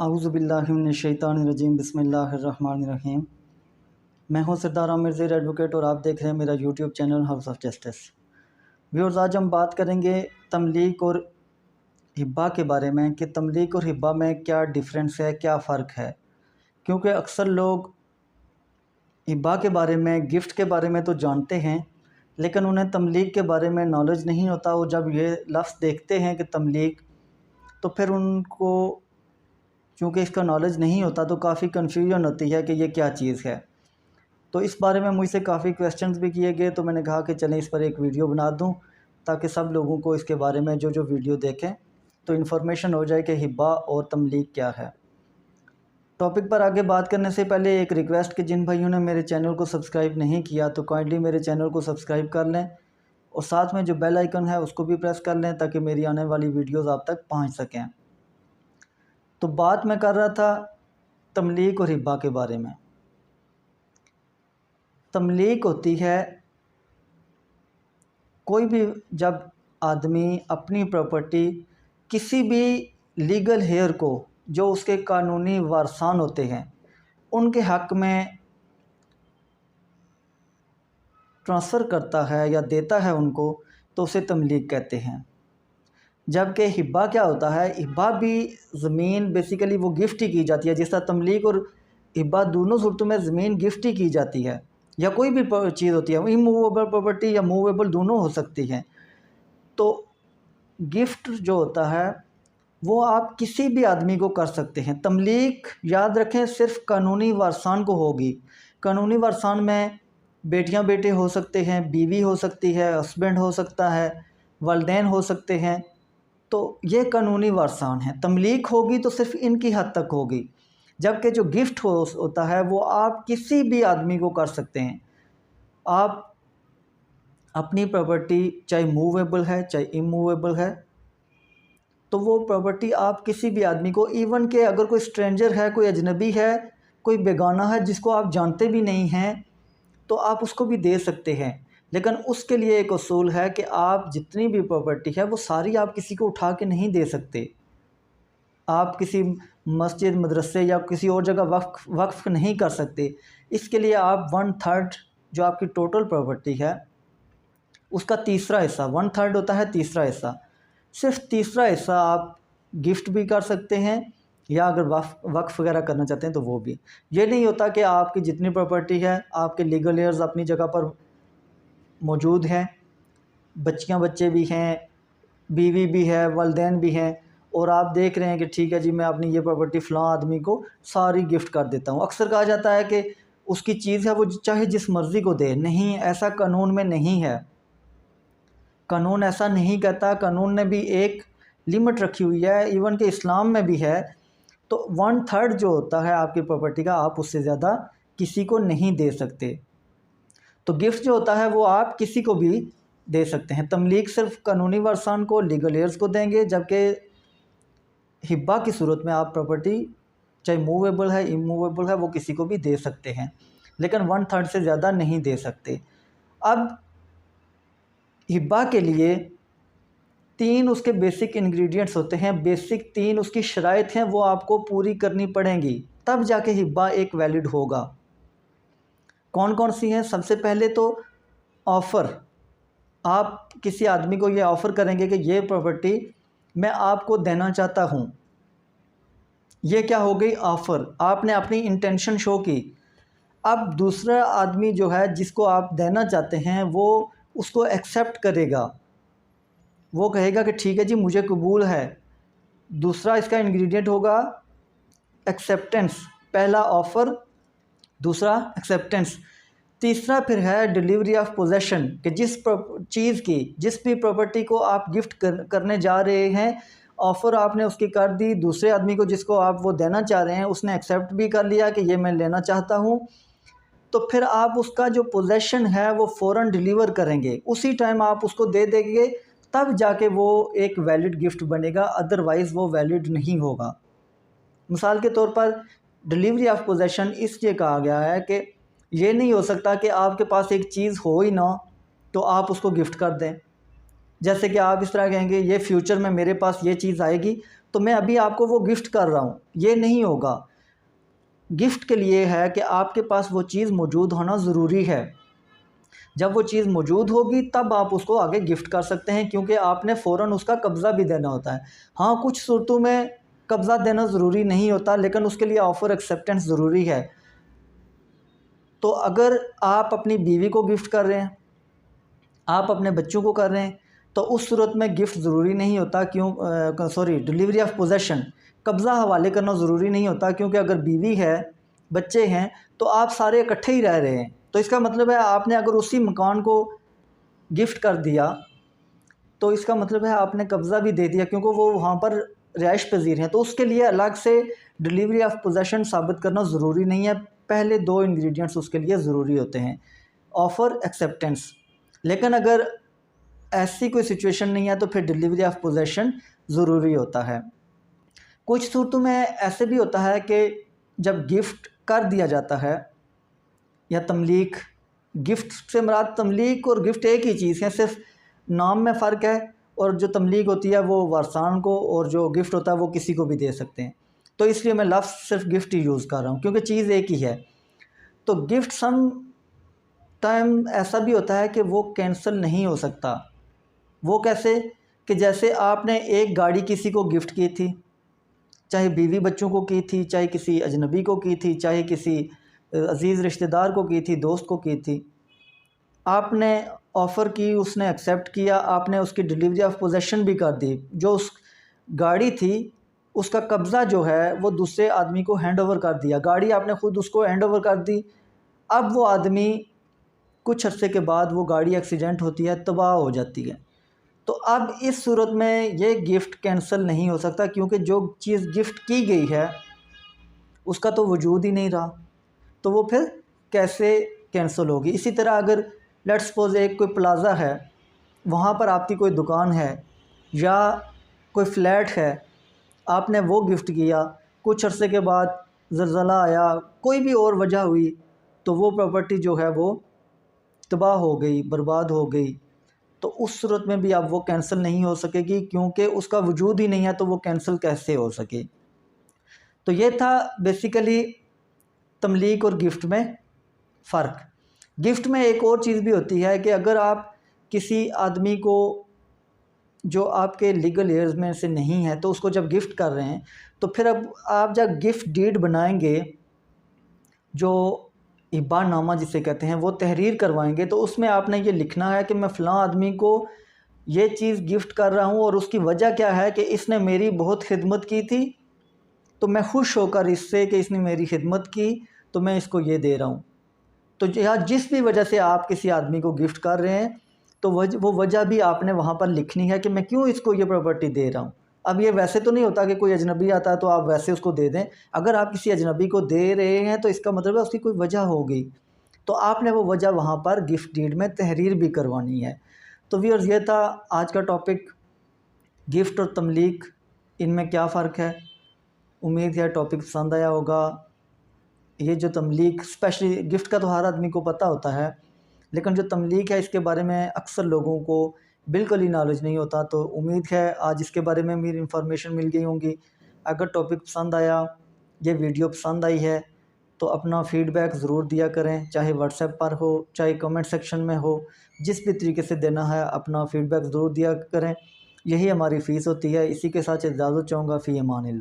आऊज़ुबिल्लाहिमिनश्शैतानिर्रजीम बिस्मिल्लाहिर्रहमानिर्रहीम। मैं हूं सरदार आमिर ज़ेर एडवोकेट और आप देख रहे हैं मेरा YouTube channel house of justice. Viewers, आज हम बात करेंगे तमलीक और हिब्बा के बारे में कि तमलीक और हिब्बा में क्या डिफरेंस है, क्या फ़र्क है। क्योंकि अक्सर लोग हिब्बा के बारे में, गिफ्ट के बारे में तो जानते हैं, लेकिन उन्हें तमलीक के बारे में नॉलेज नहीं होता। और जब ये लफ्ज़ देखते हैं कि तमलीक, तो फिर उनको चूँकि इसका नॉलेज नहीं होता तो काफ़ी कन्फ्यूजन होती है कि ये क्या चीज़ है। तो इस बारे में मुझसे काफ़ी क्वेश्चंस भी किए गए, तो मैंने कहा कि चलें इस पर एक वीडियो बना दूं ताकि सब लोगों को इसके बारे में जो वीडियो देखें तो इन्फॉर्मेशन हो जाए कि हिब्बा और तमलीक क्या है। टॉपिक पर आगे बात करने से पहले एक रिक्वेस्ट कि जिन भाइयों ने मेरे चैनल को सब्सक्राइब नहीं किया तो काइंडली मेरे चैनल को सब्सक्राइब कर लें और साथ में जो बेल आइकन है उसको भी प्रेस कर लें ताकि मेरी आने वाली वीडियोज़ आप तक पहुँच सकें। तो बात मैं कर रहा था तमलीक और हिब्बा के बारे में। तमलीक होती है कोई भी जब आदमी अपनी प्रॉपर्टी किसी भी लीगल हेयर को, जो उसके कानूनी वारसान होते हैं, उनके हक़ में ट्रांसफ़र करता है या देता है उनको, तो उसे तमलीक कहते हैं। जबकि हिब्बा क्या होता है, हिब्बा भी ज़मीन बेसिकली वो गिफ्ट ही की जाती है। जिस तरह तमलीक और हिब्बा दोनों सूरतों में ज़मीन गिफ्ट ही की जाती है, या कोई भी चीज़ होती है, इमूवेबल प्रॉपर्टी या मूवेबल दोनों हो सकती हैं। तो गिफ्ट जो होता है वो आप किसी भी आदमी को कर सकते हैं। तमलीक याद रखें सिर्फ़ कानूनी वारसान को होगी। कानूनी वारसान में बेटियां बेटे हो सकते हैं, बीवी हो सकती है, हस्बैंड हो सकता है, वालिदैन हो सकते हैं। तो ये कानूनी वारसान है। तमलीक होगी तो सिर्फ़ इनकी हद तक होगी। जबकि जो गिफ्ट होता है वो आप किसी भी आदमी को कर सकते हैं। आप अपनी प्रॉपर्टी चाहे मूवेबल है चाहे इमूवेबल है, तो वो प्रॉपर्टी आप किसी भी आदमी को, इवन के अगर कोई स्ट्रेंजर है, कोई अजनबी है, कोई बेगाना है जिसको आप जानते भी नहीं हैं, तो आप उसको भी दे सकते हैं। लेकिन उसके लिए एक उसूल है कि आप जितनी भी प्रॉपर्टी है वो सारी आप किसी को उठा के नहीं दे सकते। आप किसी मस्जिद, मदरसे या किसी और जगह वक्फ नहीं कर सकते। इसके लिए आप 1/3 जो आपकी टोटल प्रॉपर्टी है उसका तीसरा हिस्सा, 1/3 होता है तीसरा हिस्सा, सिर्फ तीसरा हिस्सा आप गिफ्ट भी कर सकते हैं, या अगर वक्फ वगैरह करना चाहते हैं तो वो भी। ये नहीं होता कि आपकी जितनी प्रॉपर्टी है, आपके लीगल एयर्स अपनी जगह पर मौजूद हैं, बच्चियाँ बच्चे भी हैं, बीवी भी है, वालिदैन भी हैं, और आप देख रहे हैं कि ठीक है जी मैं अपनी ये प्रॉपर्टी फ़लाँ आदमी को सारी गिफ्ट कर देता हूँ। अक्सर कहा जाता है कि उसकी चीज़ है वो चाहे जिस मर्ज़ी को दे। नहीं, ऐसा कानून में नहीं है। कानून ऐसा नहीं कहता। कानून ने भी एक लिमिट रखी हुई है, इवन के इस्लाम में भी है। तो 1/3 जो होता है आपकी प्रॉपर्टी का, आप उससे ज़्यादा किसी को नहीं दे सकते। तो गिफ्ट जो होता है वो आप किसी को भी दे सकते हैं। तमलीक सिर्फ कानूनी वारसान को, लीगल एयर्स को देंगे। जबकि हिब्बा की सूरत में आप प्रॉपर्टी चाहे मूवेबल है, इमूवेबल है, वो किसी को भी दे सकते हैं, लेकिन 1/3 से ज़्यादा नहीं दे सकते। अब हिब्बा के लिए 3 उसके बेसिक इंग्रेडिएंट्स होते हैं, बेसिक 3 उसकी शराइत हैं, वो आपको पूरी करनी पड़ेंगी, तब जाके हिब्बा एक वैलिड होगा। कौन कौन सी हैं? सबसे पहले तो ऑफ़र। आप किसी आदमी को ये ऑफ़र करेंगे कि ये प्रॉपर्टी मैं आपको देना चाहता हूँ। ये क्या हो गई? ऑफ़र। आपने अपनी इंटेंशन शो की। अब दूसरा आदमी जो है जिसको आप देना चाहते हैं वो उसको एक्सेप्ट करेगा, वो कहेगा कि ठीक है जी मुझे कबूल है। दूसरा इसका इंग्रेडिएंट होगा एक्सेप्टेंस। पहला ऑफ़र, दूसरा एक्सेप्टेंस, तीसरा फिर है डिलीवरी ऑफ पोजेसन, कि जिस चीज़ की, जिस भी प्रॉपर्टी को आप गिफ्ट करने जा रहे हैं, ऑफ़र आपने उसकी कर दी, दूसरे आदमी को जिसको आप वो देना चाह रहे हैं उसने एक्सेप्ट भी कर लिया कि ये मैं लेना चाहता हूँ, तो फिर आप उसका जो पोजेसन है वो फ़ौरन डिलीवर करेंगे, उसी टाइम आप उसको दे देंगे, तब जाके वो एक वैलिड गिफ्ट बनेगा, अदरवाइज़ वो वैलिड नहीं होगा। मिसाल के तौर पर डिलीवरी ऑफ पोजेसन इसलिए कहा गया है कि ये नहीं हो सकता कि आपके पास एक चीज़ हो ही ना तो आप उसको गिफ्ट कर दें। जैसे कि आप इस तरह कहेंगे ये फ्यूचर में मेरे पास ये चीज़ आएगी, तो मैं अभी आपको वो गिफ्ट कर रहा हूँ, ये नहीं होगा। गिफ्ट के लिए है कि आपके पास वो चीज़ मौजूद होना ज़रूरी है। जब वो चीज़ मौजूद होगी तब आप उसको आगे गिफ्ट कर सकते हैं, क्योंकि आपने फ़ौरन उसका कब्ज़ा भी देना होता है। हाँ, कुछ सूरतों में कब्ज़ा देना ज़रूरी नहीं होता, लेकिन उसके लिए ऑफ़र एक्सेप्टेंस ज़रूरी है। तो अगर आप अपनी बीवी को गिफ्ट कर रहे हैं, आप अपने बच्चों को कर रहे हैं, तो उस सूरत में गिफ्ट ज़रूरी नहीं होता। डिलीवरी ऑफ पोजेसन, कब्ज़ा हवाले करना ज़रूरी नहीं होता, क्योंकि अगर बीवी है, बच्चे हैं, तो आप सारे इकट्ठे ही रह रहे हैं। तो इसका मतलब है आपने अगर उसी मकान को गिफ्ट कर दिया तो इसका मतलब है आपने कब्ज़ा भी दे दिया, क्योंकि वो वहाँ पर रिहाइश पजीर हैं। तो उसके लिए अलग से डिलीवरी ऑफ पोजेसन साबित करना ज़रूरी नहीं है। पहले 2 इंग्रेडिएंट्स उसके लिए ज़रूरी होते हैं, ऑफ़र एक्सेप्टेंस। लेकिन अगर ऐसी कोई सिचुएशन नहीं है तो फिर डिलीवरी ऑफ पोजेसन ज़रूरी होता है। कुछ सूरतों में ऐसे भी होता है कि जब गिफ्ट कर दिया जाता है या तमलीक, गिफ्ट से मुराद तमलीक और गिफ्ट एक ही चीज़ है, सिर्फ नाम में फ़र्क है। और जो तमलीक होती है वो वारसान को, और जो गिफ्ट होता है वो किसी को भी दे सकते हैं। तो इसलिए मैं लफ्ज़ सिर्फ गिफ्ट ही यूज़ कर रहा हूँ, क्योंकि चीज़ एक ही है। तो गिफ्ट सम टाइम ऐसा भी होता है कि वो कैंसिल नहीं हो सकता। वो कैसे? कि जैसे आपने एक गाड़ी किसी को गिफ्ट की थी, चाहे बीवी बच्चों को की थी, चाहे किसी अजनबी को की थी, चाहे किसी अज़ीज़ रिश्तेदार को की थी, दोस्त को की थी। आपने ऑफ़र की, उसने एक्सेप्ट किया, आपने उसकी डिलीवरी ऑफ पोजेसन भी कर दी। जो उस गाड़ी थी उसका कब्ज़ा जो है वो दूसरे आदमी को हैंड ओवर कर दिया। गाड़ी आपने ख़ुद उसको हैंड ओवर कर दी। अब वो आदमी कुछ अरसे के बाद वो गाड़ी एक्सीडेंट होती है, तबाह हो जाती है। तो अब इस सूरत में ये गिफ्ट कैंसिल नहीं हो सकता, क्योंकि जो चीज़ गिफ्ट की गई है उसका तो वजूद ही नहीं रहा, तो वो फिर कैसे कैंसिल होगी। इसी तरह अगर लेट्स सपोज एक कोई प्लाज़ा है, वहाँ पर आपकी कोई दुकान है या कोई फ्लैट है, आपने वो गिफ्ट किया, कुछ अरसे के बाद ज़लज़ला आया, कोई भी और वजह हुई, तो वो प्रॉपर्टी जो है वो तबाह हो गई, बर्बाद हो गई। तो उस सूरत में भी अब वो कैंसिल नहीं हो सकेगी, क्योंकि उसका वजूद ही नहीं है, तो वो कैंसिल कैसे हो सके। तो ये था बेसिकली तमलीक और गिफ्ट में फ़र्क। गिफ्ट में एक और चीज़ भी होती है कि अगर आप किसी आदमी को जो आपके लीगल एयर्स में से नहीं है, तो उसको जब गिफ्ट कर रहे हैं, तो फिर अब आप जब गिफ्ट डीड बनाएंगे, जो इबानामा जिसे कहते हैं, वो तहरीर करवाएंगे, तो उसमें आपने ये लिखना है कि मैं फ़लाँ आदमी को ये चीज़ गिफ्ट कर रहा हूँ और उसकी वजह क्या है कि इसने मेरी बहुत खिदमत की थी, तो मैं खुश होकर इससे कि इसने मेरी खिदमत की तो मैं इसको ये दे रहा हूँ। तो या जिस भी वजह से आप किसी आदमी को गिफ्ट कर रहे हैं, तो वो वजह भी आपने वहाँ पर लिखनी है कि मैं क्यों इसको ये प्रॉपर्टी दे रहा हूँ। अब ये वैसे तो नहीं होता कि कोई अजनबी आता है तो आप वैसे उसको दे दें। अगर आप किसी अजनबी को दे रहे हैं तो इसका मतलब है उसकी कोई वजह होगी, तो आपने वो वजह वहाँ पर गिफ्ट डीड में तहरीर भी करवानी है। तो व्यूअर्स, ये था आज का टॉपिक, गिफ्ट और तमलीक, इनमें क्या फ़र्क है। उम्मीद है टॉपिक पसंद आया होगा। ये जो तमलीक, स्पेशली गिफ्ट का तो हर आदमी को पता होता है, लेकिन जो तमलीक है इसके बारे में अक्सर लोगों को बिल्कुल ही नॉलेज नहीं होता। तो उम्मीद है आज इसके बारे में मेरी इन्फॉर्मेशन मिल गई होंगी। अगर टॉपिक पसंद आया, ये वीडियो पसंद आई है, तो अपना फ़ीडबैक ज़रूर दिया करें, चाहे व्हाट्सएप पर हो, चाहे कमेंट सेक्शन में हो, जिस भी तरीके से देना है अपना फ़ीडबैक ज़रूर दिया करें। यही हमारी फ़ीस होती है। इसी के साथ इजाज़त चाहूँगा। फ़ी अमान अल्लाह।